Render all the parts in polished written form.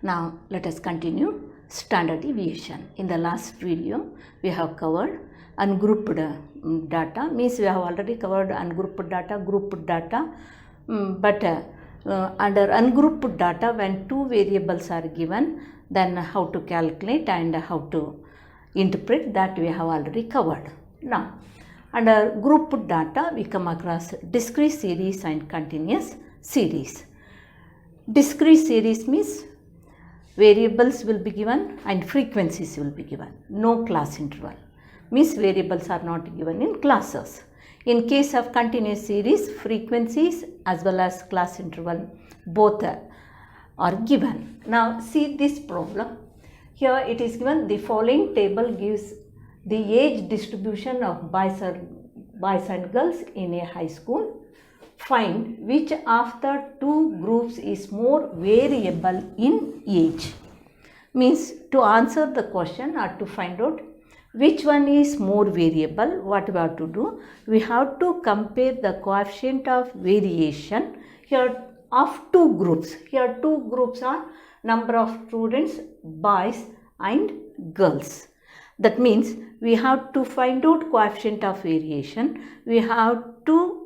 Now let us continue standard deviation. In the last video we have covered ungrouped data, means we have already covered ungrouped data, grouped data, but under ungrouped data, when two variables are given, then how to calculate and how to interpret, that we have already covered. Now under grouped data we come across discrete series and continuous series. Discrete series means variables will be given and frequencies will be given, no class interval, means variables are not given in classes. In case of continuous series, frequencies as well as class interval both are given. Now see this problem. Here it is given the following table gives the age distribution of boys and girls in a high school. Find which of the two groups is more variable in age. Means to answer the question or to find out which one is more variable, what we have to do? We have to compare the coefficient of variation here of two groups. Here two groups are number of students, boys and girls. That means we have to find out coefficient of variation. We have to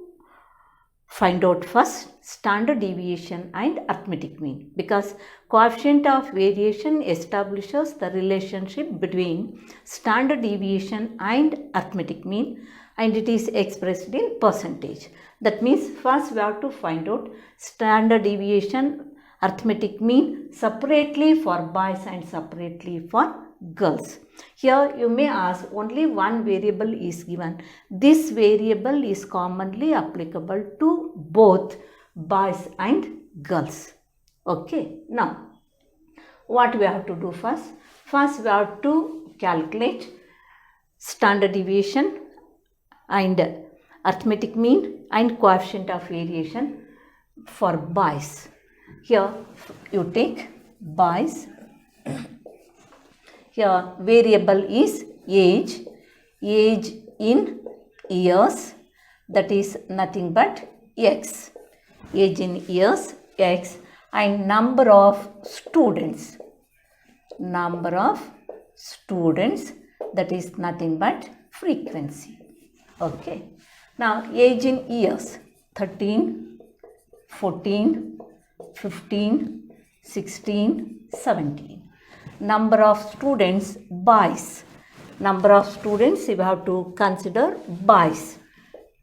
find out first standard deviation and arithmetic mean, because coefficient of variation establishes the relationship between standard deviation and arithmetic mean, and it is expressed in percentage. That means first we have to find out standard deviation, arithmetic mean separately for boys and separately for girls. Here you may ask, only one variable is given. This variable is commonly applicable to both boys and girls. Okay, now what we have to do first? First we have to calculate standard deviation and arithmetic mean and coefficient of variation for boys. Here you take boys. Here variable is age in years, that is nothing but x, age in years x, and number of students, that is nothing but frequency. Okay, now age in years 13, 14, 15, 16, 17. Number of students, boys. Number of students you have to consider boys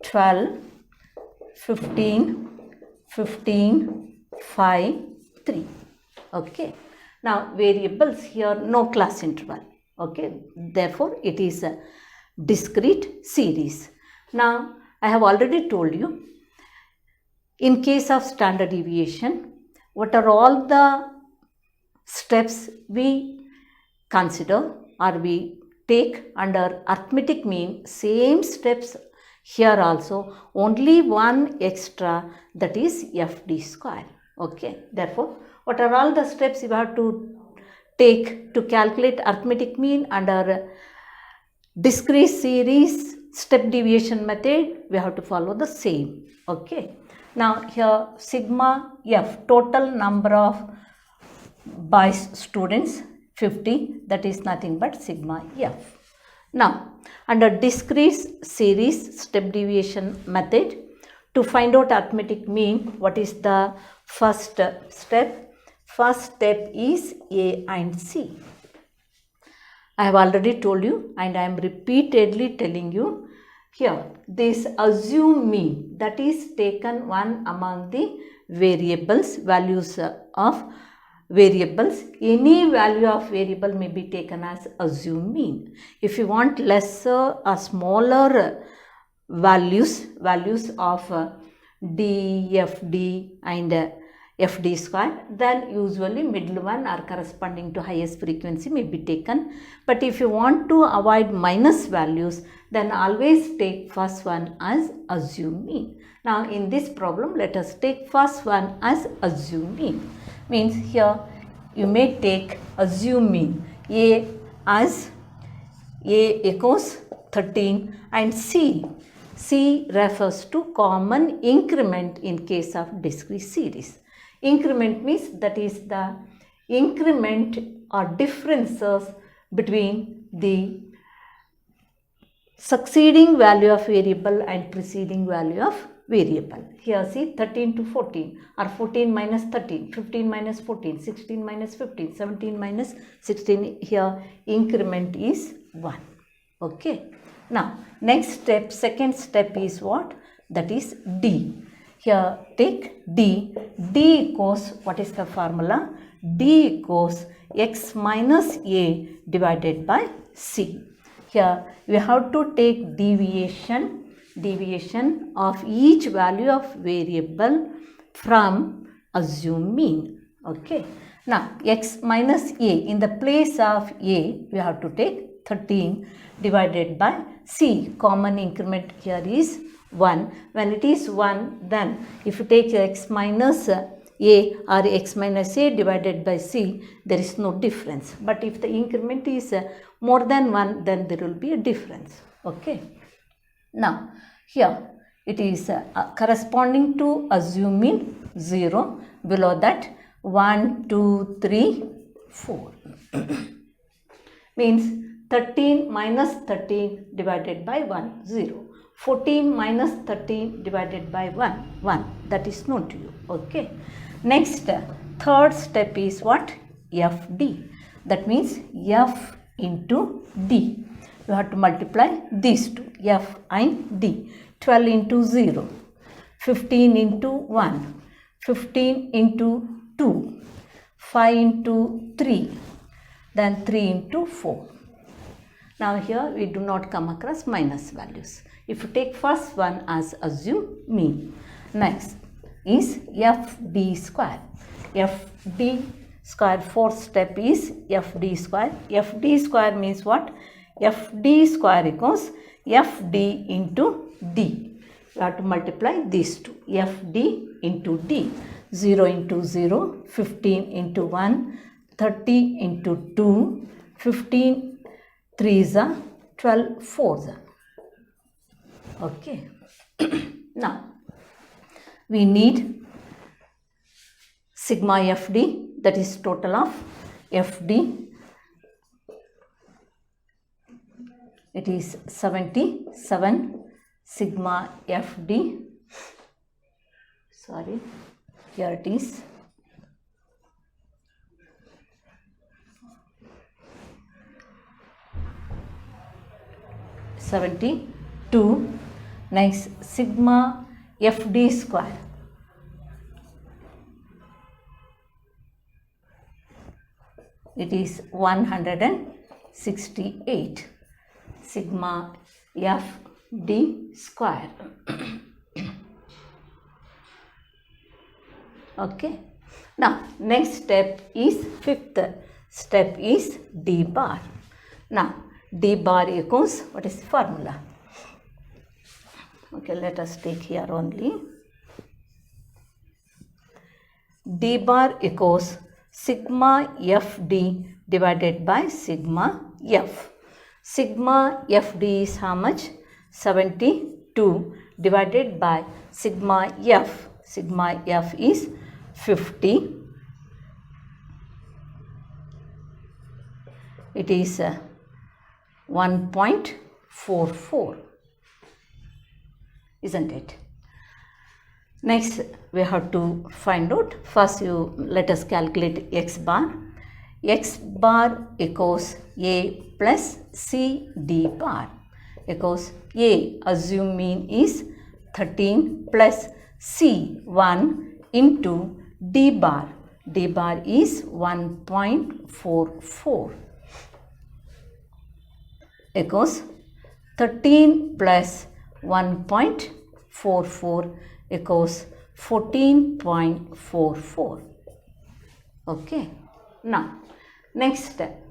12, 15, 5, 3. Okay. Now variables here no class interval. Okay. Therefore it is a discrete series. Now I have already told you, in case of standard deviation, what are all the steps we consider or we take under arithmetic mean, same steps here also, only one extra, that is FD square. Okay, therefore what are all the steps you have to take to calculate arithmetic mean under discrete series step deviation method? We have to follow the same. Okay, now here sigma F, total number of boys students 50, that is nothing but sigma F. Now under discrete series step deviation method, to find out arithmetic mean, what is the first step? First step is A and C. I have already told you and I am repeatedly telling you, here this assume mean, that is taken one among the variables, values of variables. Any value of variable may be taken as assume mean. If you want lesser or smaller values of D, FD and FD square, then usually middle one or corresponding to highest frequency may be taken. But if you want to avoid minus values, then always take first one as assume mean. Now in this problem, let us take first one as assume mean. Means here you may take assume mean A as A equals 13 and C refers to common increment in case of discrete series. Increment means that is the increment or differences between the succeeding value of variable and preceding value of variable. Here see 13 to 14 or 14 minus 13, 15 minus 14, 16 minus 15, 17 minus 16. Here increment is 1. Okay. Now next step, second step is what? That is D. Here take D. D equals, what is the formula? D equals x minus a divided by c. Here we have to take deviation of each value of variable from assumed mean. Okay. Now x minus a, in the place of a we have to take 13 divided by c. Common increment here is 1. When it is 1, then if you take x minus a or x minus a divided by c, there is no difference. But if the increment is more than 1, then there will be a difference. Okay. Now here it is corresponding to assumed mean 0. Below that 1, 2, 3, 4. Means 13 minus 13 divided by 1, 0. 14 minus 13 divided by 1, 1. That is known to you. Okay. Next, third step is what? FD. That means F into D. You have to multiply these two, F and D. 12 into 0, 15 into 1, 15 into 2, 5 into 3, then 3 into 4. Now here we do not come across minus values. If you take first one as assumed mean. Next is FD square. FD square, fourth step is FD square. FD square means what? FD square equals FD into D. You have to multiply these two. FD into D. 0 into 0, 15 into 1, 30 into 2, 15 3s are 12 4s are. Okay. Now we need sigma FD, that is total of FD. It is 77 sigma FD. Sorry, here it is. (72). Next, sigma FD square. It is 168 sigma FD square. Okay. Now next step is, fifth step is D bar. Now D bar equals, what is the formula? Okay, let us take here only. D bar equals sigma FD divided by sigma F. Sigma FD is how much? 72 divided by sigma F. Sigma F is 50. It is 1.44. Isn't it? Next we have to find out, first let us calculate x bar. X bar equals A plus C D bar, equals A assumed mean is 13 plus C 1 into D bar. D bar is 1.44 equals 13 plus 1.44 equals 14.44. Okay. Now next step,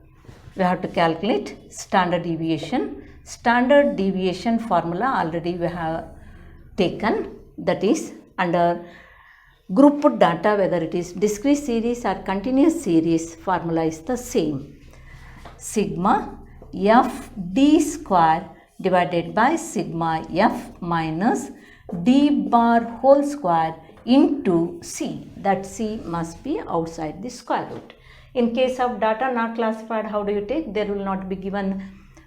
we have to calculate standard deviation. Standard deviation formula already we have taken, that is under grouped data, whether it is discrete series or continuous series, formula is the same. Sigma FD square divided by sigma F minus D bar whole square into C. That C must be outside the square root. In case of data not classified, how do you take? There will not be given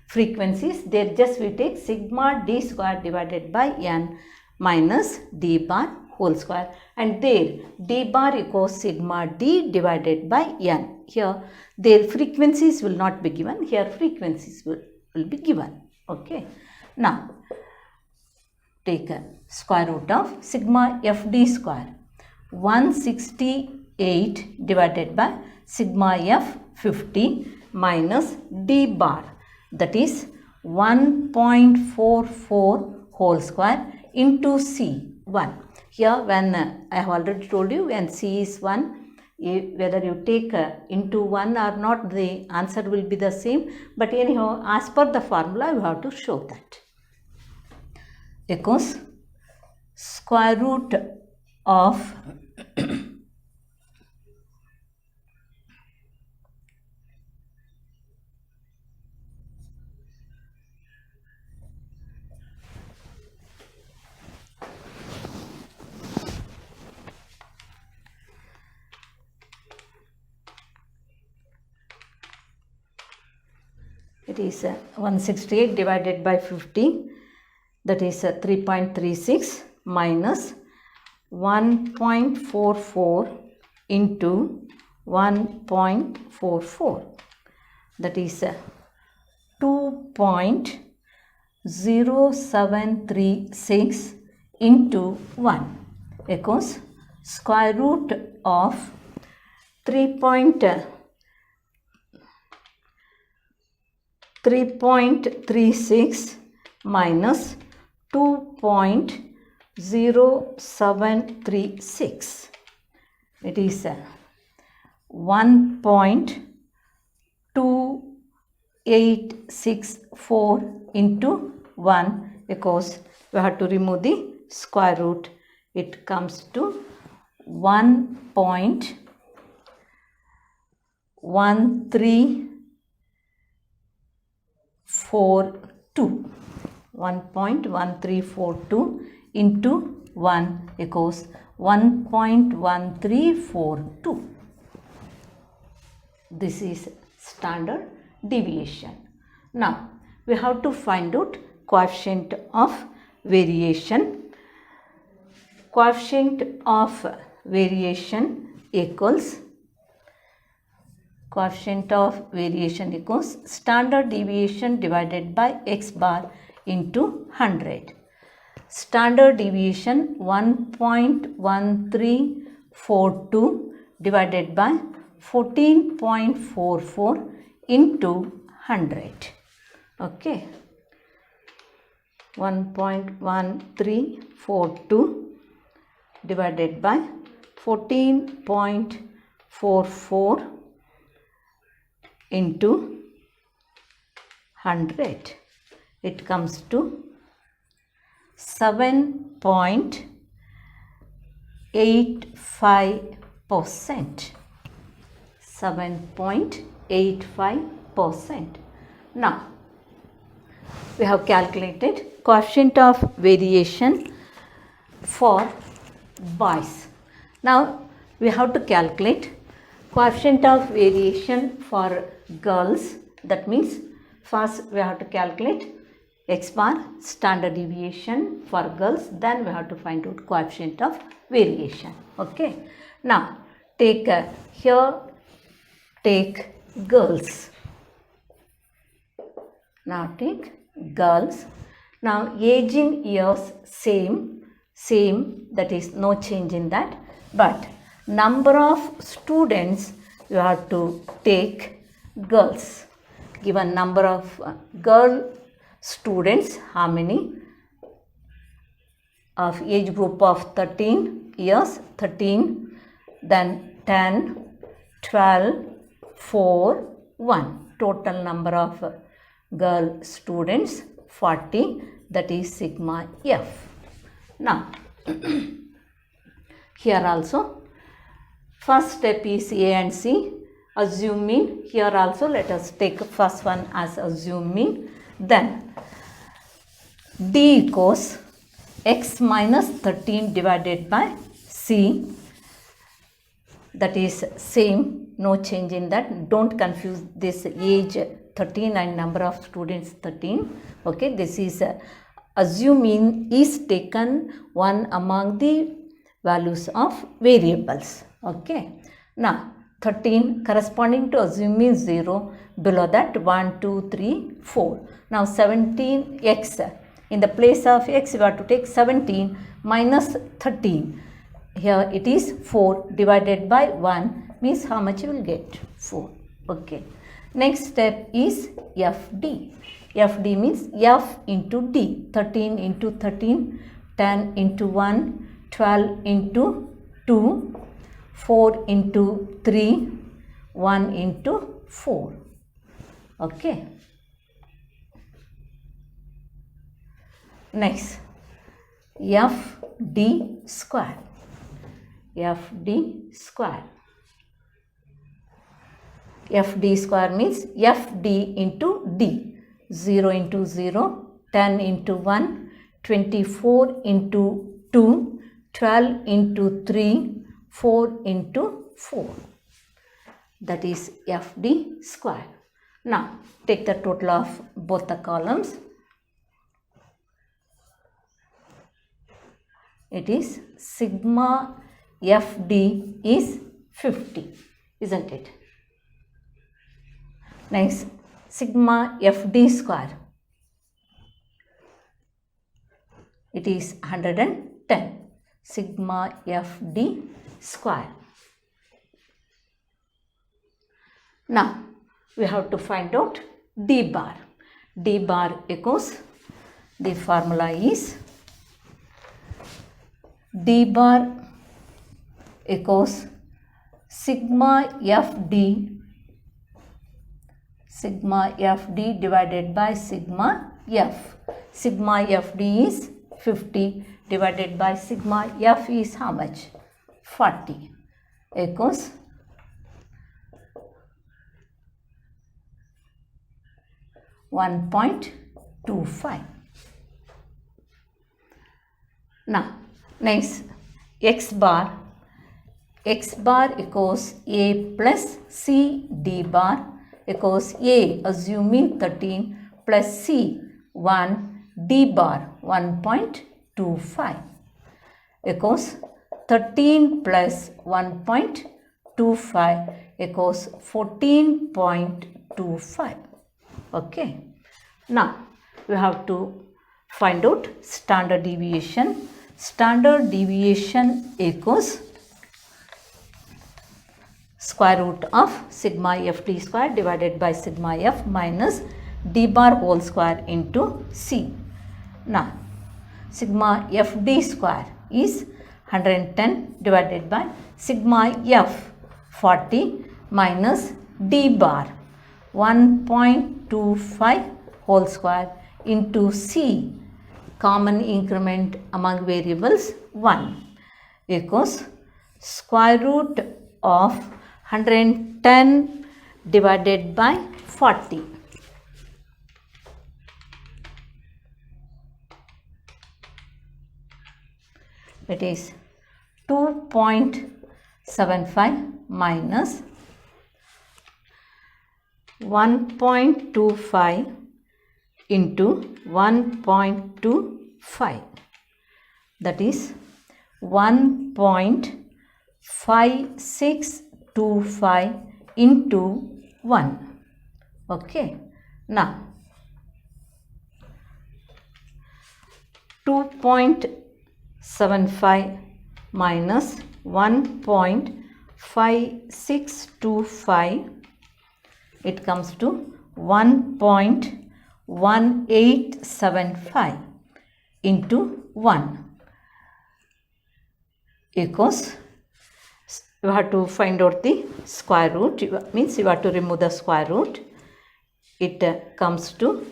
frequencies. There just we take sigma d square divided by n minus d bar whole square, and there d bar equals sigma d divided by n. Here their frequencies will not be given, here frequencies will be given. Okay. Now take a square root of sigma fd square, 168 divided by sigma f 50 minus d bar, that is 1.44 whole square into c 1. Here when I have already told you, when c is 1, whether you take into 1 or not, the answer will be the same, but anyhow as per the formula you have to show that. Equals square root of it is 168 divided by 50, that is 3.36 minus 1.44 into 1.44, that is 2.0736 into 1 equals square root of 3.36 minus 2.0736. It is 1.2864 into 1 because we have to remove the square root. It comes to 1.1342 into 1 equals 1.1342. This is standard deviation. Now we have to find out coefficient of variation. Coefficient of variation equals standard deviation divided by x bar into 100. Standard deviation 1.1342 divided by 14.44 into 100. Okay. 1.1342 divided by 14.44 into 100. It comes to 7.85%. 7.85%. Now we have calculated coefficient of variation for boys. Now we have to calculate coefficient of variation for girls. That means first we have to calculate x bar, standard deviation for girls, then we have to find out coefficient of variation. Okay. Now take take girls. Now take girls. Now age in years same, that is no change in that, but number of students you have to take girls. Given number of girl students, how many? Of age group of 13 years, 13, then 10, 12, 4, 1. Total number of girl students 40, that is sigma f. Now here also first step is A and C. Assume mean. Here also let us take first one as assume mean. Then D equals x minus 13 divided by C. that is same, no change in that. Don't confuse this age 13 and number of students 13. Okay, this is assuming is taken one among the values of variables. Okay, now 13 corresponding to assuming 0, below that 1, 2, 3, 4. Now 17x, in the place of x we have to take 17 minus 13. Here it is 4 divided by 1, means how much you will get? 4. Okay. Next step is FD. FD means F into D. 13 into 13, 10 into 1, 12 into 2, 4 into 3, 1 into 4. Okay. Next, FD square. FD square. FD square means FD into D. 0 into 0, 10 into 1, 24 into 2, 12 into 3, 4 into 4. That is FD square. Now, take the total of both the columns. It is sigma FD is 50, isn't it? Next, sigma FD square. It is 110. Sigma FD square. Now, we have to find out D bar. D bar equals, the formula is D bar equals sigma FD divided by sigma F. Sigma FD is 50 divided by sigma F is how much? 40 equals 1.25. Now, next, X bar equals A plus C D bar equals A assuming 13 plus C 1 D bar 1.25 equals 13 plus 1.25 equals 14.25. Okay. Now, we have to find out standard deviation. Standard deviation equals square root of sigma FD square divided by sigma F minus D bar whole square into C. Now, sigma FD square is 110 divided by sigma F 40 minus D bar 1.25 whole square into C, common increment among variables 1, equals square root of 110 divided by 40. It is 2.75 minus 1.25 into 1.25, that is 1.5625 into 1. Okay. Now, 2.75 minus 1.5625, it comes to 1.1875 into 1 equals, you have to find out the square root, means you have to remove the square root. It comes to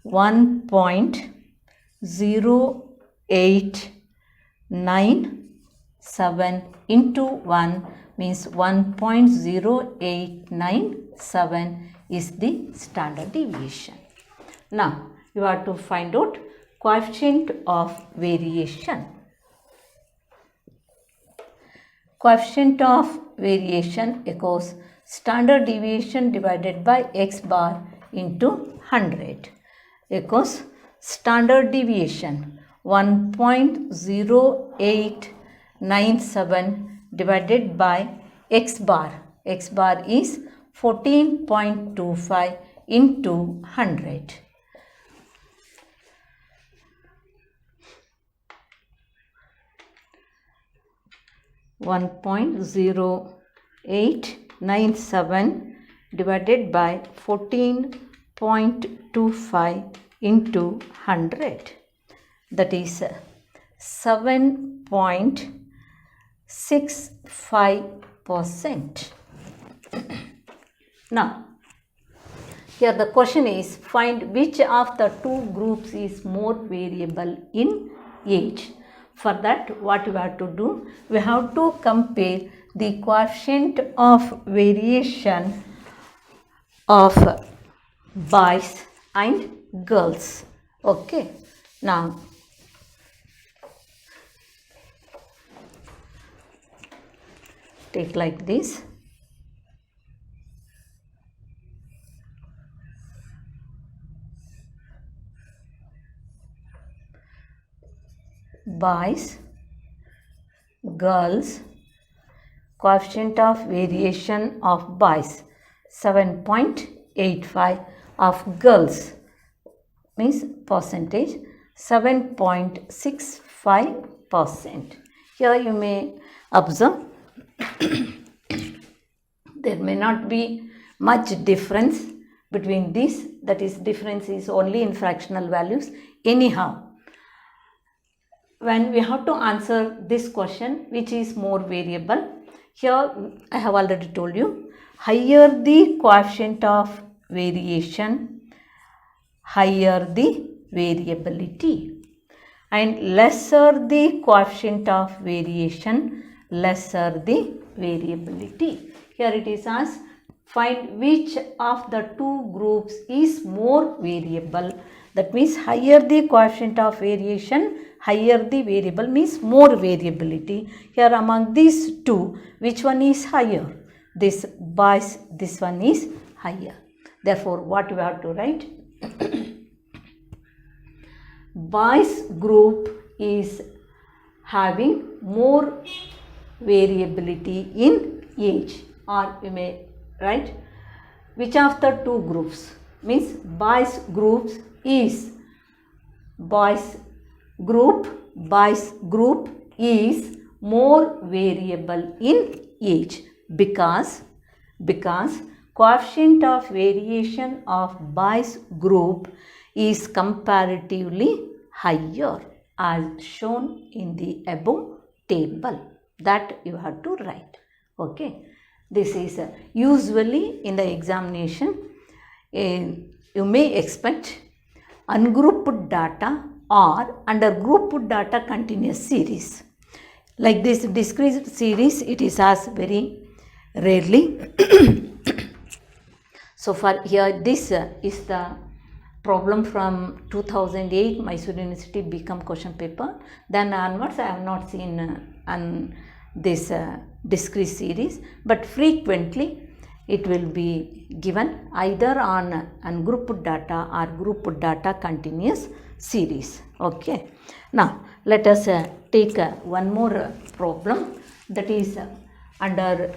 1.0897 into 1 means 1.0897 is the standard deviation. Now, you have to find out coefficient of variation. coefficient of variation equals standard deviation divided by x bar into 100 equals standard deviation 1.0897 divided by x bar. X bar is 14.25 into 100. (1.0897) divided by 14.25 into 100, that is 7.65%. Now, here the question is, find which of the two groups is more variable in age. For that, what we have to do, we have to compare the coefficient of variation of boys and girls. Okay. Now, take like this. Boys, girls, coefficient of variation of boys 7.85, of girls means percentage 7.65%. Here you may observe there may not be much difference between these, that is, difference is only in fractional values. Anyhow, when we have to answer this question, which is more variable, here I have already told you, higher the coefficient of variation, higher the variability, and lesser the coefficient of variation, lesser the variability. Here it is asked, find which of the two groups is more variable. That means higher the coefficient of variation, higher the variable means more variability. Here among these two, which one is higher? This boys, this one is higher. Therefore, what we have to write? Boys group is having more variability in age, or we may write which of the two groups, means boys groups is boys group is more variable in age because coefficient of variation of boys group is comparatively higher as shown in the above table. That you have to write. Okay. This is usually in the examination you may expect ungrouped data or under grouped data continuous series. Like this discrete series, it is asked very rarely. So for here, this is the problem from 2008 Mysore University BCom question paper. Then onwards, I have not seen this discrete series, but frequently it will be given either on ungrouped data or grouped data continuous series. Okay. Now, let us take one more problem, that is under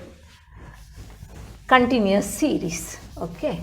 continuous series. Okay.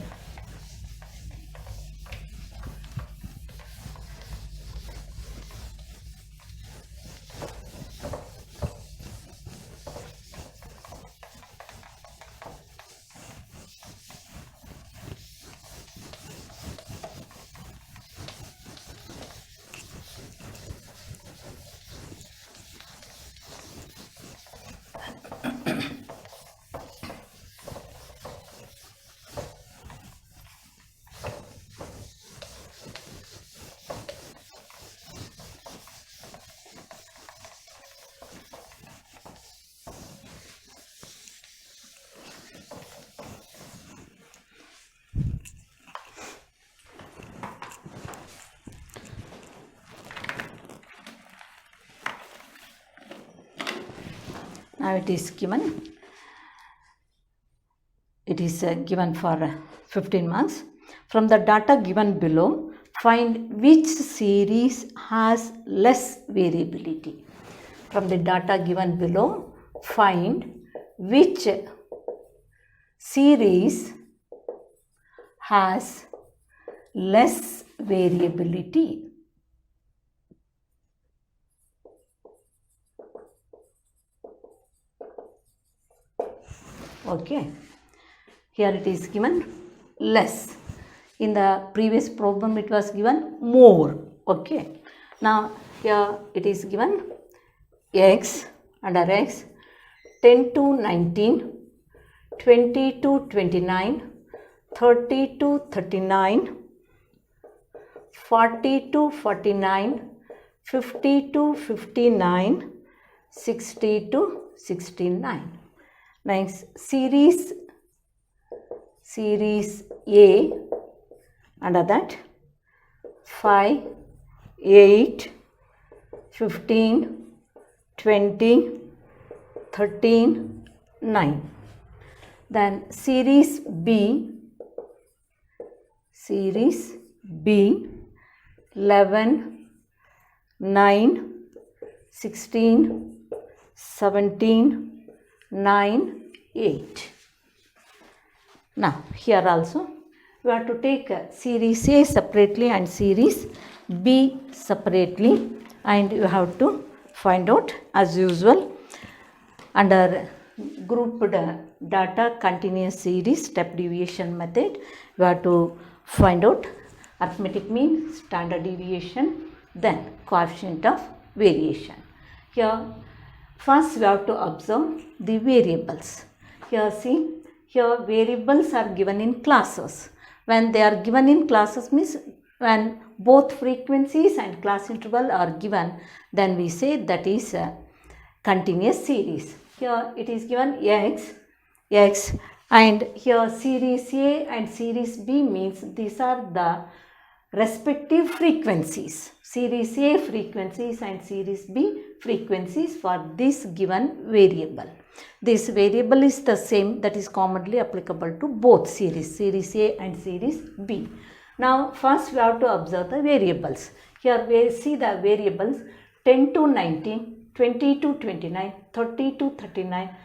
Now it is given. It is given for 15 marks. From the data given below, find which series has less variability. From the data given below, find which series has less variability. Okay, here it is given less. In the previous problem it was given more. Okay, now here it is given x under x 10 to 19, 20 to 29, 30 to 39, 40 to 49, 50 to 59, 60 to 69. Next, series A, under that 5, 8, 15, 20, 13, 9. Then series B 11, 9, 16, 17, 9, 8. Now here also we have to take series A separately and series B separately, and you have to find out as usual under grouped data continuous series step deviation method. You have to find out arithmetic mean, standard deviation, then coefficient of variation. Here first we have to observe the variables. Here see, here variables are given in classes. When they are given in classes means when both frequencies and class interval are given, then we say that is a continuous series. Here it is given x, and here series A and series B means these are the respective frequencies. Series A frequencies and series B frequencies for this given variable. This variable is the same, that is commonly applicable to both series A and series B. Now first we have to observe the variables. Here we see the variables 10 to 19, 20 to 29, 30 to 39,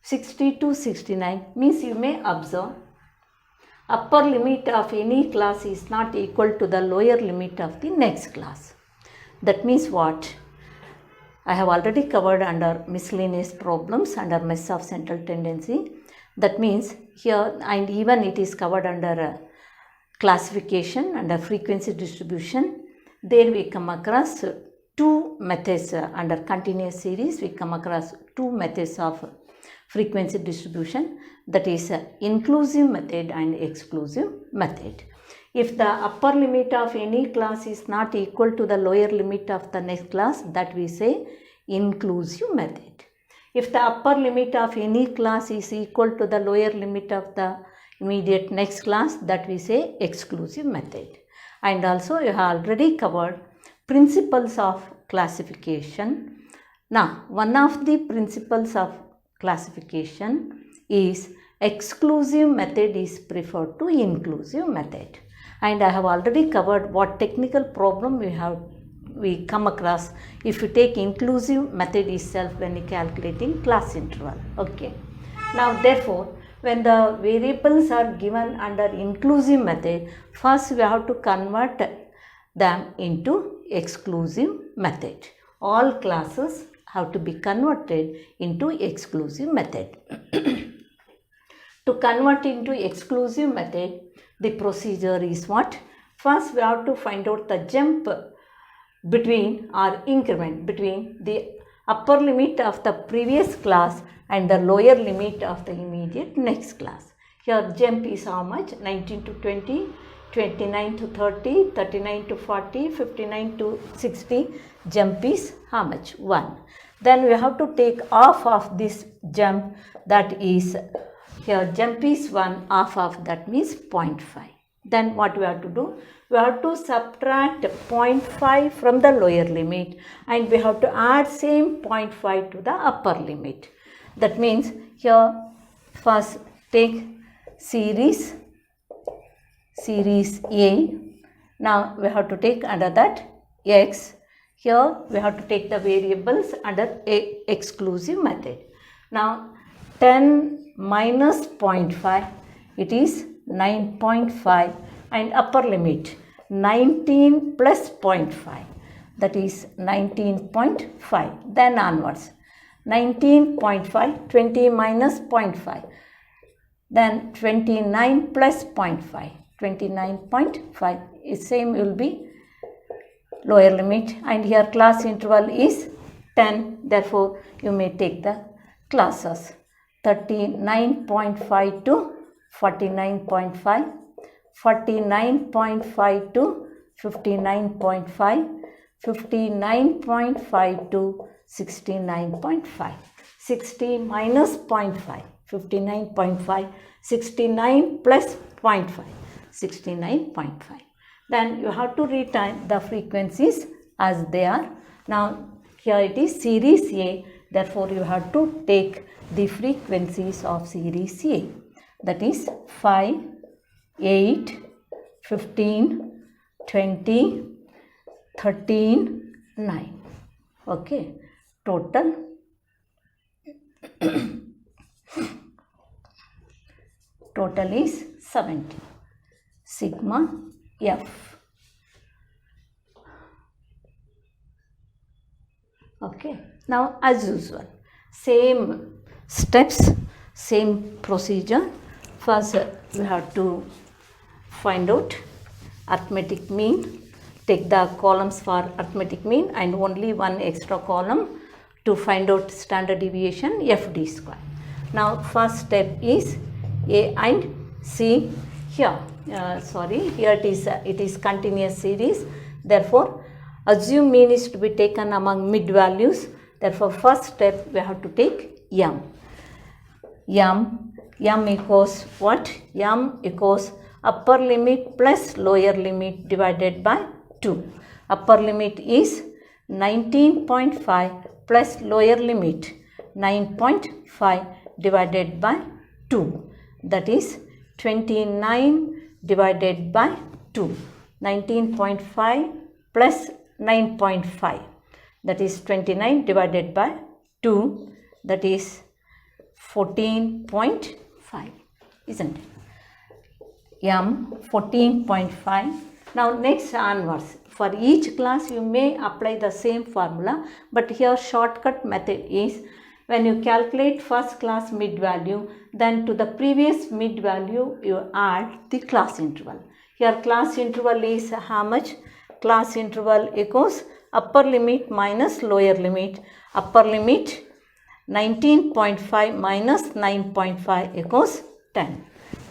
60 to 69 means you may observe upper limit of any class is not equal to the lower limit of the next class. That means what? I have already covered under miscellaneous problems under mess of central tendency. That means here, and even it is covered under classification, under frequency distribution. There we come across two methods under continuous series. We come across two methods of frequency distribution, that is inclusive method and exclusive method. If the upper limit of any class is not equal to the lower limit of the next class, that we say inclusive method. If the upper limit of any class is equal to the lower limit of the immediate next class, that we say exclusive method. And also you have already covered principles of classification. Now, one of the principles of classification is exclusive method is preferred to inclusive method. And I have already covered what technical problem we come across if you take inclusive method itself when you calculating class interval. Okay. Now therefore, when the variables are given under inclusive method, first we have to convert them into exclusive method. All classes have to be converted into exclusive method. To convert into exclusive method, the procedure is what? First we have to find out the jump between or increment between the upper limit of the previous class and the lower limit of the immediate next class. Here jump is how much? 19 to 20, 29 to 30, 39 to 40, 59 to 60. Jump is how much? 1. Then we have to take off of this jump, that is here jump is 1, half of that means 0.5. Then what we have to do? We have to subtract 0.5 from the lower limit and we have to add same 0.5 to the upper limit. That means here first take series A. Now we have to take under that x. Here we have to take the variables under a exclusive method. Now 10 minus 0.5, it is 9.5, and upper limit 19 plus 0.5, that is 19.5. Then onwards 19.5, 20 minus 0.5, then 29 plus 0.5, 29.5 is same will be lower limit, and here class interval is 10, therefore you may take the classes 39.5 to 49.5, 49.5 to 59.5, 59.5 to 69.5. 60 minus 0.5, 59.5, 69 plus 0.5, 69.5. Then you have to return the frequencies as they are. Now here it is series A, therefore you have to take the frequencies of series A, that is 5, 8, 15, 20, 13, 9. Okay, total total is 70. Sigma F. Okay, now as usual, same steps, same procedure. First we have to find out arithmetic mean, take the columns for arithmetic mean and only one extra column to find out standard deviation FD square. Now first step is A and C. Here here it is continuous series, therefore assume mean is to be taken among mid values, therefore first step we have to take M equals what? M equals upper limit plus lower limit divided by 2. Upper limit is 19.5 plus lower limit 9.5 divided by 2, that is 29 divided by 2. 19.5 plus 9.5, that is 29 divided by 2, that is 14.5, isn't it? M 14.5. Now next onwards, for each class you may apply the same formula, but here shortcut method is when you calculate first class mid value, then to the previous mid value you add the class interval. Here class interval is how much? Class interval equals upper limit minus lower limit. Upper limit 19.5 minus 9.5 equals 10.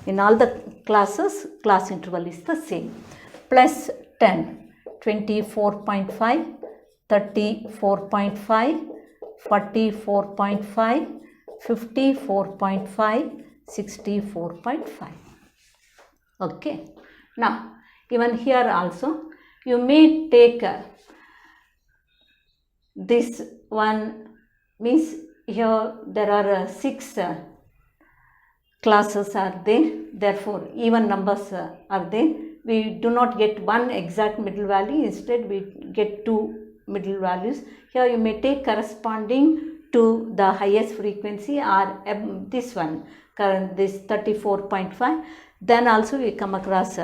In all the classes, class interval is the same. Plus 10, 24.5, 34.5, 44.5, 54.5, 64.5. Okay. Now, even here also, you may take this one, means here there are 6 classes are there, therefore even numbers are there. We do not get one exact middle value, instead we get 2 middle values. Here you may take corresponding to the highest frequency or this one, this 34.5. Then also we come across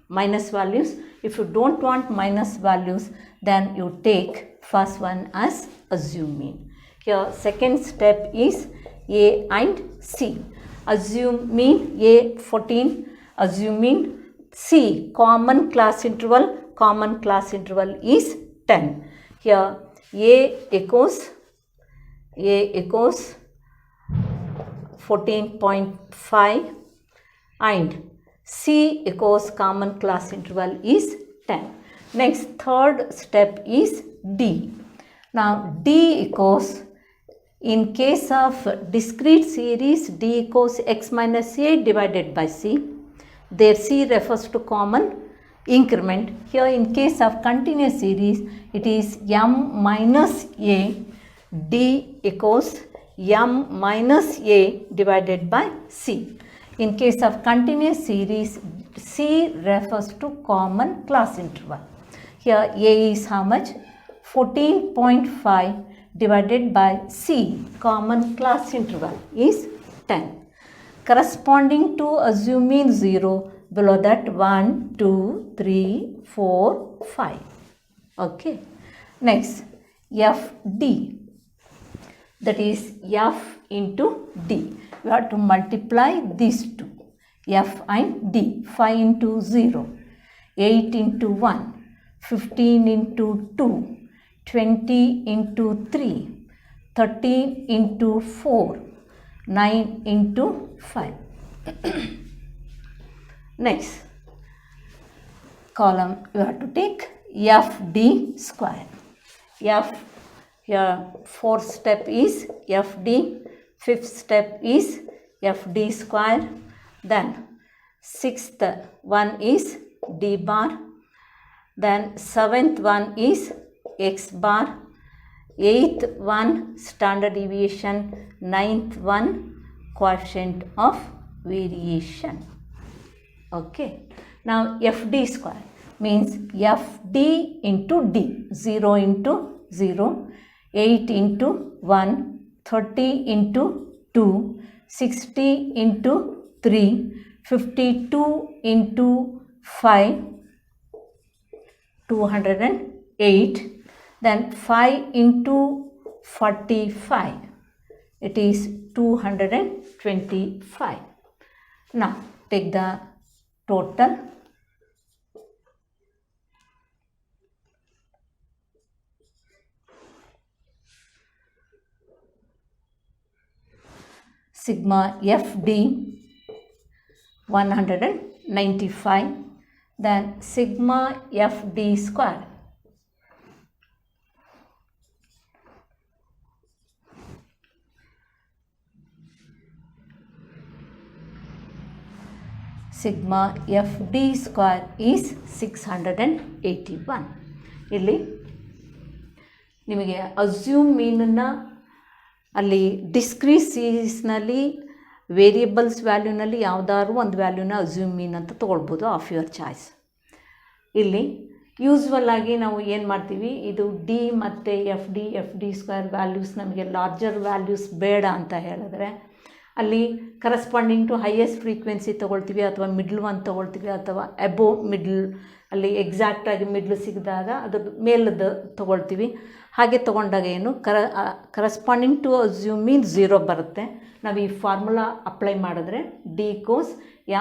minus values. If you don't want minus values, then you take first one as assume mean. Here second step is A and C. Assume mean A 14, assume mean C common class interval is 10. Here A equals 14.5 and C equals common class interval is 10. Next third step is D. Now D equals, in case of discrete series, D equals x minus a divided by c. There C refers to common increment. Here in case of continuous series, it is m minus a. D equals m minus a divided by c. In case of continuous series, c refers to common class interval. Here a is how much? 14.5 divided by c, common class interval, is 10. Corresponding to assuming 0, below that 1, 2, 3, 4, 5. Okay. Next, fd, that is f into d. We have to multiply these two, f and d. 5 into 0, 8 into 1, 15 into 2, 20 into 3, 13 into 4, 9 into 5. Next column you have to take fd square. F, here fourth step is fd, fifth step is fd square, then sixth one is d bar, then seventh one is x bar, eighth one standard deviation, ninth one coefficient of variation. Okay. Now fd square means fd into d, 0 into 0, 8 into 1, 30 into 2, 60 into 3, 52 into 5, 208, then 5 into 45, it is 225. Now take the total. Sigma fd 195, then sigma fd square sigma fd square is 681. ಇಲ್ಲಿ ನಿಮಗೆ assume ಮೀನನ್ನು ಅಲ್ಲಿ discrete ಸೀರೀಸ್ನಲ್ಲಿ variables ವ್ಯಾಲ್ಯೂನಲ್ಲಿ ಯಾವುದಾದ್ರು ಒಂದು ವ್ಯಾಲ್ಯೂನ assume ಮೀನ್ ಅಂತ ತೊಗೊಳ್ಬೋದು, of your choice. ಇಲ್ಲಿ usual ಆಗಿ ನಾವು ಏನು ಮಾಡ್ತೀವಿ, ಇದು ಡಿ ಮತ್ತು ಎಫ್ ಡಿ ಸ್ಕ್ವೇರ್ ವ್ಯಾಲ್ಯೂಸ್ ನಮಗೆ ಲಾರ್ಜರ್ ವ್ಯಾಲ್ಯೂಸ್ ಬೇಡ ಅಂತ ಹೇಳಿದ್ರೆ ಅಲ್ಲಿ ಕರೆಸ್ಪಾಂಡಿಂಗ್ ಟು ಹೈಯೆಸ್ಟ್ ಫ್ರೀಕ್ವೆನ್ಸಿ ತೊಗೊಳ್ತೀವಿ, ಅಥವಾ ಮಿಡ್ಲ್ ಒನ್ ತೊಗೊಳ್ತೀವಿ, ಅಥವಾ ಎಬೋ ಮಿಡ್ಲ್ ಅಲ್ಲಿ ಎಕ್ಸಾಕ್ಟಾಗಿ ಮಿಡ್ಲ್ ಸಿಗಿದಾಗ ಅದ್ರದ್ದು ಮೇಲದ್ದು ತೊಗೊಳ್ತೀವಿ. ಹಾಗೆ ತೊಗೊಂಡಾಗ ಏನು ಕರೆಸ್ಪಾಂಡಿಂಗ್ ಟು ಅಸ್ಯೂಮ್ ಮೀನ್ 0 ಬರುತ್ತೆ. ನಾವು ಈ ಫಾರ್ಮುಲಾ ಅಪ್ಲೈ ಮಾಡಿದ್ರೆ ಡಿ ಕೋಸ್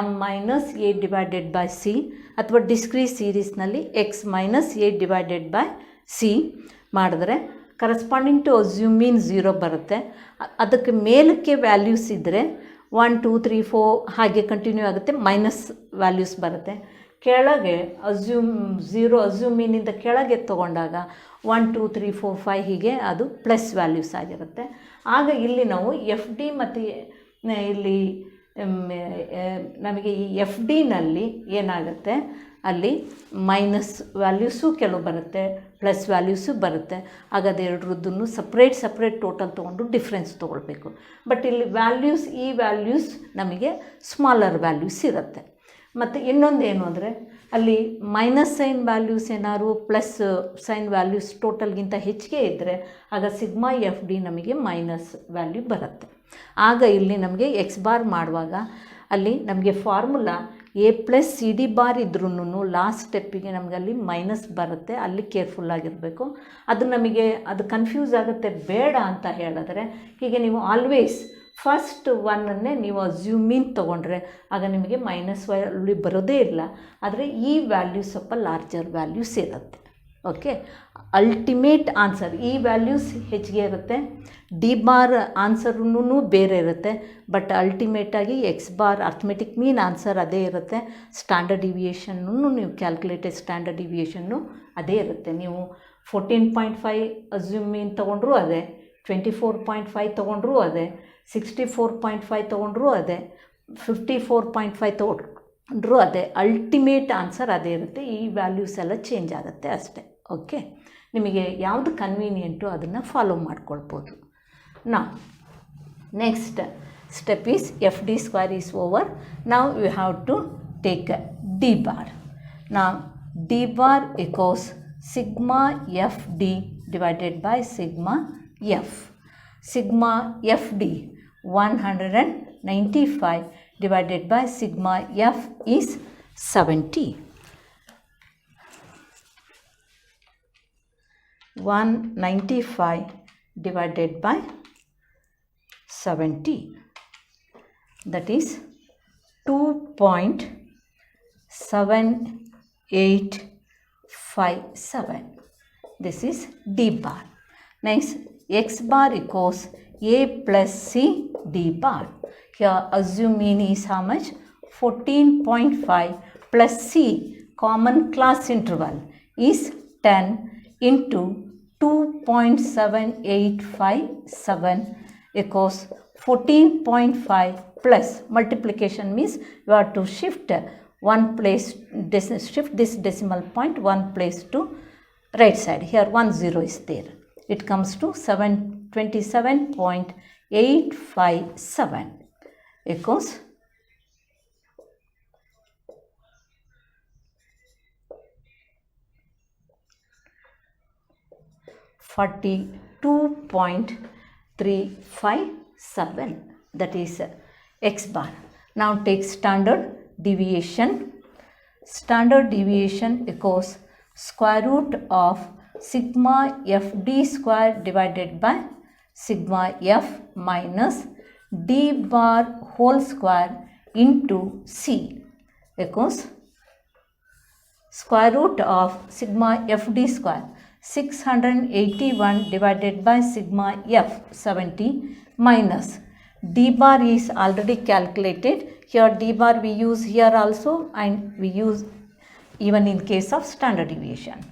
m minus A divided by C, ಅಥವಾ ಡಿಸ್ಕ್ರೀಟ್ ಸೀರೀಸ್ನಲ್ಲಿ X minus A divided by C ಮಾಡಿದ್ರೆ ಕರೆಸ್ಪಾಂಡಿಂಗ್ ಟು ಅಸ್ಯೂಮ್ ಮೀನ್ 0 ಬರುತ್ತೆ. ಅದಕ್ಕೆ ಮೇಲಕ್ಕೆ ವ್ಯಾಲ್ಯೂಸ್ ಇದ್ದರೆ 1 2 3 4 ಹಾಗೆ ಕಂಟಿನ್ಯೂ ಆಗುತ್ತೆ, ಮೈನಸ್ ವ್ಯಾಲ್ಯೂಸ್ ಬರುತ್ತೆ. ಕೆಳಗೆ ಅಸ್ಯೂಮ್ ಮೀನಿಂದ ಕೆಳಗೆ ತೊಗೊಂಡಾಗ 1 2 3 4 5 ಹೀಗೆ ಅದು ಪ್ಲಸ್ ವ್ಯಾಲ್ಯೂಸ್ ಆಗಿರುತ್ತೆ. ಆಗ ಇಲ್ಲಿ ನಾವು ಎಫ್ ಡಿ ಮತ್ತು ಇಲ್ಲಿ ನಮಗೆ ಈ ಎಫ್ ಡಿನಲ್ಲಿ ಏನಾಗುತ್ತೆ, ಅಲ್ಲಿ ಮೈನಸ್ ವ್ಯಾಲ್ಯೂಸು ಕೆಲವು ಬರುತ್ತೆ, ಪ್ಲಸ್ ವ್ಯಾಲ್ಯೂಸು ಬರುತ್ತೆ. ಆಗ ಅದೆರಡರದ್ದನ್ನು ಸಪ್ರೇಟ್ ಟೋಟಲ್ ತೊಗೊಂಡು ಡಿಫ್ರೆನ್ಸ್ ತೊಗೊಳ್ಬೇಕು. ಬಟ್ ಇಲ್ಲಿ ವ್ಯಾಲ್ಯೂಸ್, ಈ ವ್ಯಾಲ್ಯೂಸ್ ನಮಗೆ ಸ್ಮಾಲರ್ ವ್ಯಾಲ್ಯೂಸ್ ಇರುತ್ತೆ. ಮತ್ತು ಇನ್ನೊಂದು ಏನು ಅಂದರೆ ಅಲ್ಲಿ ಮೈನಸ್ ಸೈನ್ ವ್ಯಾಲ್ಯೂಸ್ ಏನಾದ್ರು ಪ್ಲಸ್ ಸೈನ್ ವ್ಯಾಲ್ಯೂಸ್ ಟೋಟಲ್ಗಿಂತ ಹೆಚ್ಚಿಗೆ ಇದ್ದರೆ ಆಗ ಸಿಗ್ಮಾ ಎಫ್ ಡಿ ನಮಗೆ ಮೈನಸ್ ವ್ಯಾಲ್ಯೂ ಬರುತ್ತೆ. ಆಗ ಇಲ್ಲಿ ನಮಗೆ ಎಕ್ಸ್ ಬಾರ್ ಮಾಡುವಾಗ ಅಲ್ಲಿ ನಮಗೆ formula A plus C D bar ಇದ್ರೂ ಲಾಸ್ಟ್ ಸ್ಟೆಪ್ಪಿಗೆ ನಮಗೆ ಅಲ್ಲಿ ಮೈನಸ್ ಬರುತ್ತೆ. ಅಲ್ಲಿ ಕೇರ್ಫುಲ್ಲಾಗಿರಬೇಕು. ಅದು ನಮಗೆ ಅದು ಕನ್ಫ್ಯೂಸ್ ಆಗುತ್ತೆ, ಬೇಡ ಅಂತ ಹೇಳಿದ್ರೆ ಹೀಗೆ ನೀವು ಆಲ್ವೇಸ್ ಫಸ್ಟ್ ಒನ್ನನ್ನೇ ನೀವು ಅಸ್ಯೂಮ್ ಮೀನ್ ತೊಗೊಂಡ್ರೆ ಆಗ ನಿಮಗೆ ಮೈನಸ್ ವ್ಯಾಲ್ಯೂ ಬರೋದೇ ಇಲ್ಲ. ಆದರೆ ಈ ವ್ಯಾಲ್ಯೂಸ್ ಸ್ವಲ್ಪ ಲಾರ್ಜರ್ ವ್ಯಾಲ್ಯೂಸ್ ಇರುತ್ತೆ. ಓಕೆ, ಅಲ್ಟಿಮೇಟ್ ಆನ್ಸರ್ ಈ ವ್ಯಾಲ್ಯೂಸ್ ಹೆಚ್ಚಿಗೆ ಇರುತ್ತೆ, ಡಿ ಬಾರ್ ಆನ್ಸರ್ನೂ ಬೇರೆ ಇರುತ್ತೆ. ಬಟ್ ಅಲ್ಟಿಮೇಟಾಗಿ X bar arithmetic mean answer ಅದೇ ಇರುತ್ತೆ. ಸ್ಟ್ಯಾಂಡರ್ಡ್ ಡಿವಿಯೇಷನ್ನು ನೀವು ಕ್ಯಾಲ್ಕುಲೇಟೆಡ್ ಸ್ಟ್ಯಾಂಡರ್ಡ್ ಡಿವಿಯೇಷನ್ನು ಅದೇ ಇರುತ್ತೆ. ನೀವು 14.5 ಅಸ್ಯೂಮ್ ಮೀನ್ ತೊಗೊಂಡ್ರೂ ಅದೇ, 24.5 ತೊಗೊಂಡ್ರೂ ಅದೇ, 64.5 ತೊಗೊಂಡ್ರೂ ಅದೇ, 54.5 ತೊಗೊಂಡ್ರೂ ಅದೇ. ಅಲ್ಟಿಮೇಟ್ ಆನ್ಸರ್ ಅದೇ ಇರುತ್ತೆ. ಈ ವ್ಯಾಲ್ಯೂಸ್ ಎಲ್ಲ ಚೇಂಜ್ ಆಗುತ್ತೆ ಅಷ್ಟೇ. ಓಕೆ, ನಿಮಗೆ ಯಾವುದು ಕನ್ವೀನಿಯೆಂಟು ಅದನ್ನು ಫಾಲೋ ಮಾಡ್ಕೊಳ್ಬೋದು. ನಾ Next step is FD square is over. Now we have to take D bar. Now D bar equals sigma FD divided by sigma F. Sigma FD 195 divided by sigma F is 70. 195 divided by 70, that is 2.7857. This is D bar. Next, X bar equals A plus C D bar. Here assume mean is how much? 14.5 plus C, common class interval, is 10 into 2.7857 equals 14.5 plus multiplication means you have to shift one place, shift this decimal point one place to right side. Here 10 is there. It comes to 27.857 equals 42.357, that is X bar. Now take standard deviation. Standard deviation equals square root of sigma FD square divided by sigma F minus D bar whole square into C equals square root of sigma FD square 681 divided by sigma F 70 minus D bar is already calculated. Here D bar we use here also and we use even in case of standard deviation.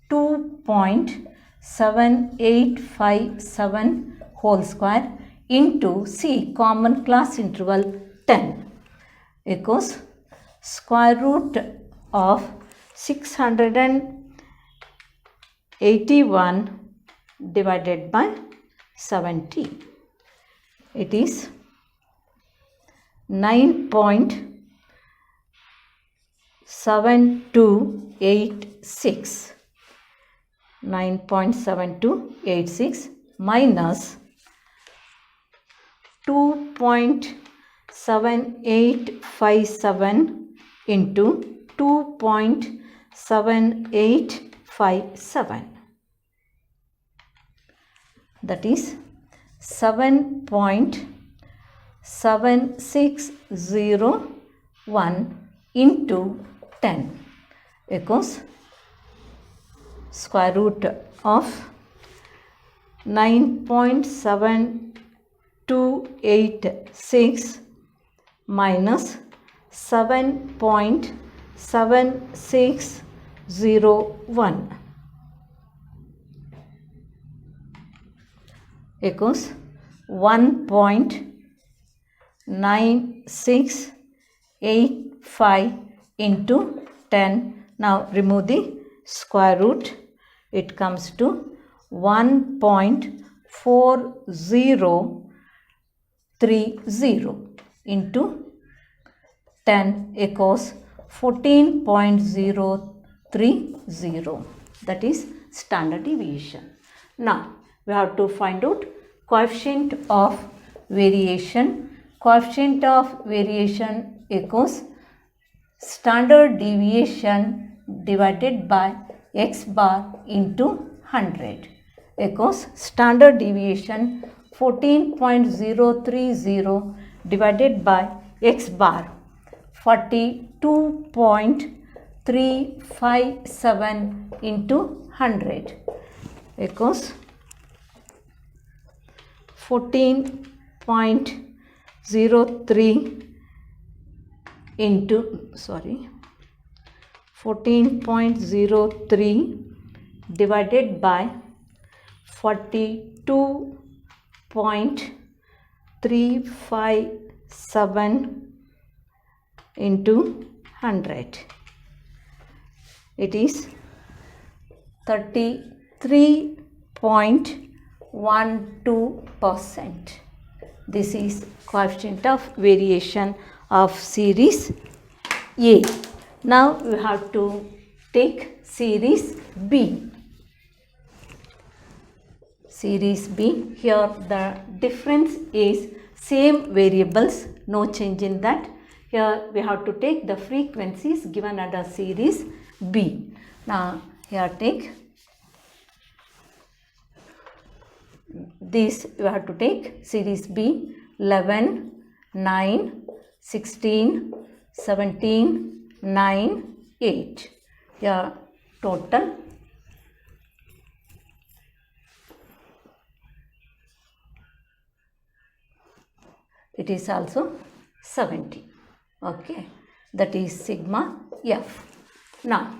2.7857 whole square into C, common class interval 10 equals square root of 681 divided by 70. It is 9.7286. 9.7286 minus 2.7857 into 2.7857, that is 7.7601 into 10 equals square root of 9.7286 minus 7.7601 equals 1.9685 into 10. Now remove the square root. It comes to 1.4030 into 10 equals 14.030. That is standard deviation. Now we have to find out coefficient of variation. Coefficient of variation equals standard deviation divided by X bar into 100 equals standard deviation 14.030 divided by X bar 42.357 into 100 equals 14.03 into 14.03 divided by 42.357 into 100. It is 33.12%. This is coefficient of variation of series A. Now we have to take series B. Series B, here the difference is same variables, no change in that. Here we have to take the frequencies given under series B. Now here take this, you have to take series B 11, 9, 16, 17, 9, 8. Here total it is also 70. Okay, that is sigma F. Now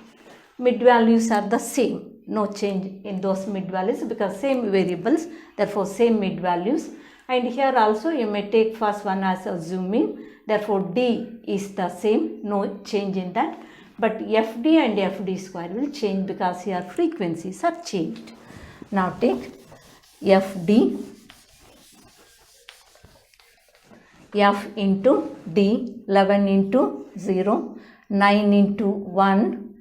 mid values are the same, no change in those mid values because same variables, therefore same mid values. And here also you may take first one as assuming, therefore D is the same, no change in that. But FD and FD square will change because here frequencies are changed. Now take FD, F into D, 11 into 0, 9 into 1,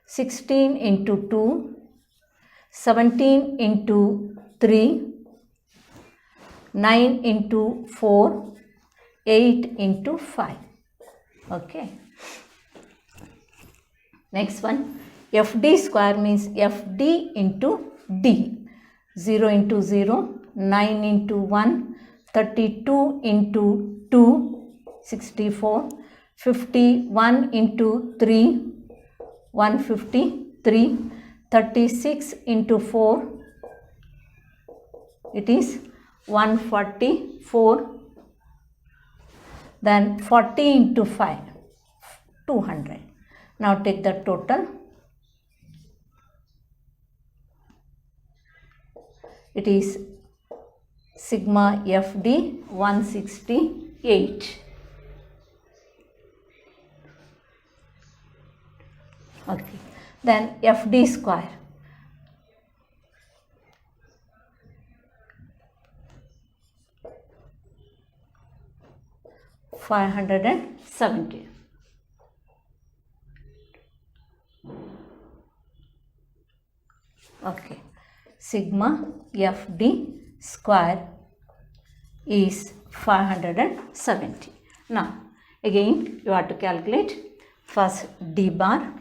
16 into 2, 17 into 3, 9 into 4, 8 into 5. Okay. Next one, FD square means FD into D. 0 into 0, 9 into 1, 32 into 2, 64, 51 into 3, 153, 36 into 4, it is 144, then 40 into 5, 200. Now take the total, it is sigma FD 168. Okay, then FD square, $570. Okay, sigma FD square is 570. Now again you have to calculate first D bar.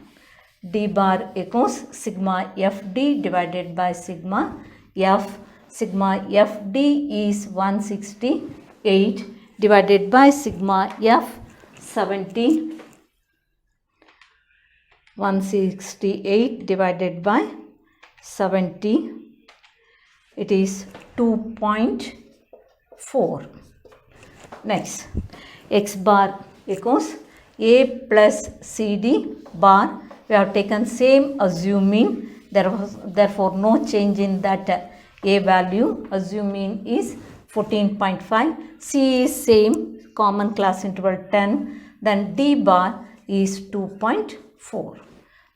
D bar equals sigma FD divided by sigma F. Sigma FD is 168 divided by sigma F 70. 168 divided by 70, it is 2.4. Next, X bar equals A plus CD bar. We have taken same assuming, therefore no change in that A value, assuming is 14.5. C is same, common class interval 10, then D bar is 2.4.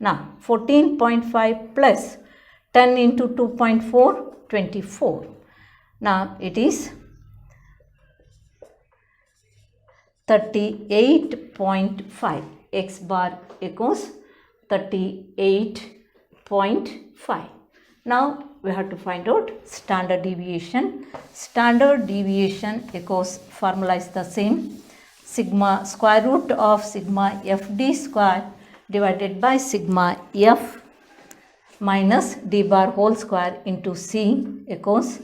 Now 14.5 plus 10 into 2.4, 24. Now it is 38.5. X bar equals 38.5. Now we have to find out standard deviation. Standard deviation equals, formula is the same. Sigma square root of sigma FD square divided by sigma F minus D bar whole square into C equals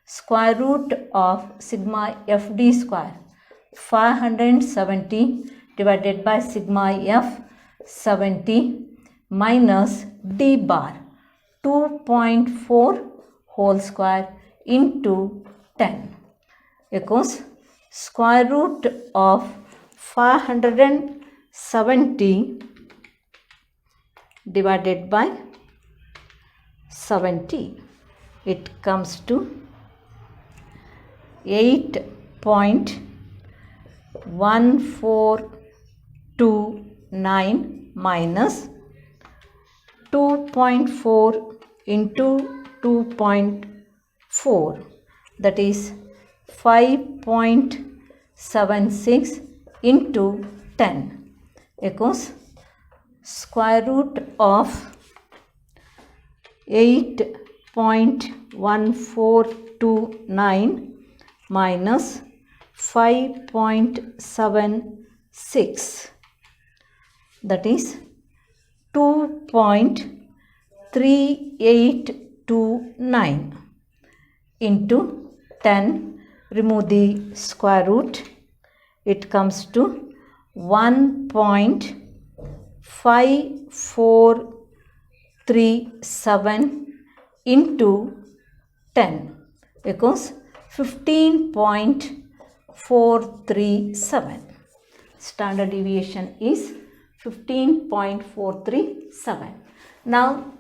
square root of sigma FD square 570 divided by sigma F 70 minus D bar 2.4 whole square into 10 equals square root of 570 divided by 70. It comes to 8.1429 minus 2.4 into 2.4, that is 5.76 into 10 equals square root of 8.1429 minus 5.76, that is 2.3829 into 10. Remove the square root, it comes to 1.5437 into 10 equals 15.437. Standard deviation is 15.437. Now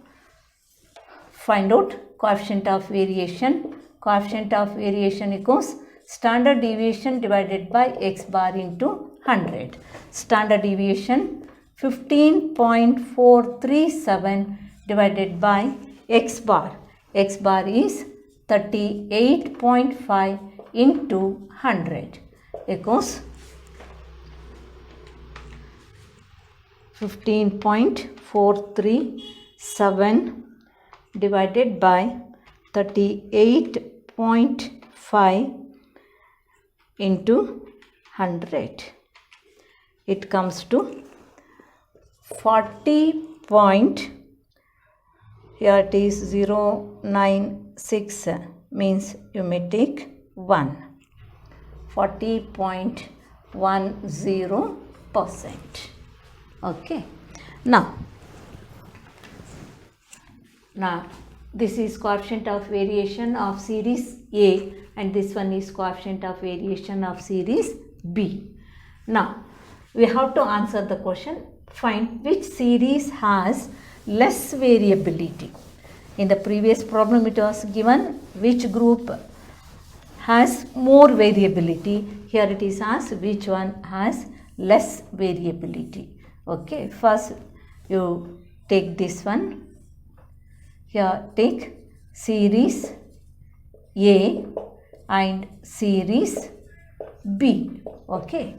find out coefficient of variation. Coefficient of variation equals standard deviation divided by x bar into 100. Standard deviation 15.437 divided by x bar. X bar is 38.5 into 100 equals 15.437 divided by 38.5 into 100. It comes to 40 point, here it is 096, means you may take 1. 40.10%. Okay. Now this is coefficient of variation of series A and this one is coefficient of variation of series B. Now we have to answer the question, find which series has less variability. In the previous problem it was given which group has more variability. Here it is asked which one has less variability. Okay, first you take this one. Here take series A and series B. Okay.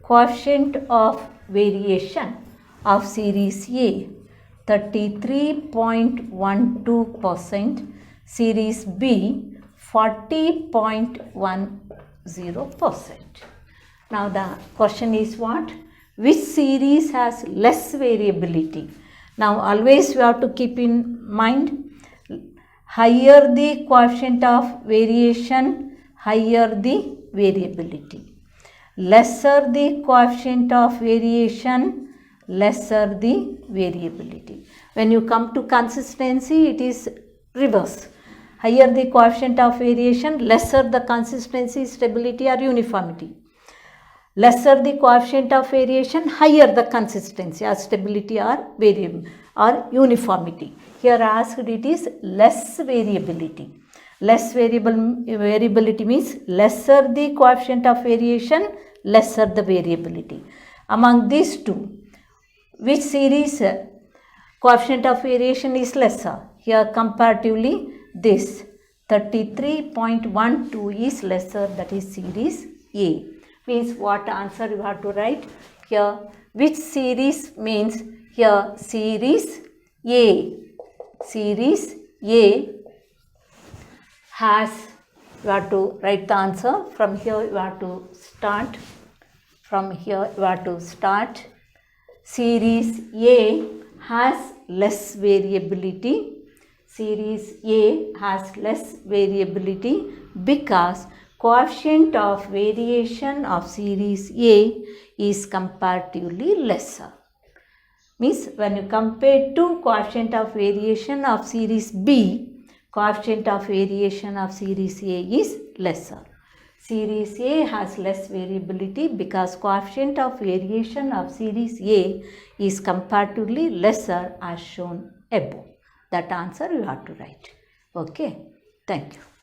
Coefficient of variation of series A 33.12%, series B 40.10%. Now the question is what? Which series has less variability? Now always you have to keep in mind, higher the coefficient of variation, higher the variability. Lesser the coefficient of variation, lesser the variability. When you come to consistency, it is reverse. Higher the coefficient of variation, lesser the consistency, stability or uniformity. Lesser the coefficient of variation, higher the consistency or stability or variable or uniformity. Here asked it is less variability. Less variability means lesser the coefficient of variation, lesser the variability. Among these two, which series coefficient of variation is lesser? Here comparatively this 33.12 is lesser, that is series A. Means what answer you have to write here? Which series means here series A. Series A has, you have to write the answer. From here you have to start. From here you have to start. Series A has less variability. Series A has less variability because coefficient of variation of series A is comparatively lesser. Means when you compare to coefficient of variation of series B, coefficient of variation of series A is lesser. Series A has less variability because coefficient of variation of series A is comparatively lesser as shown above. That answer you have to write. Okay. Thank you.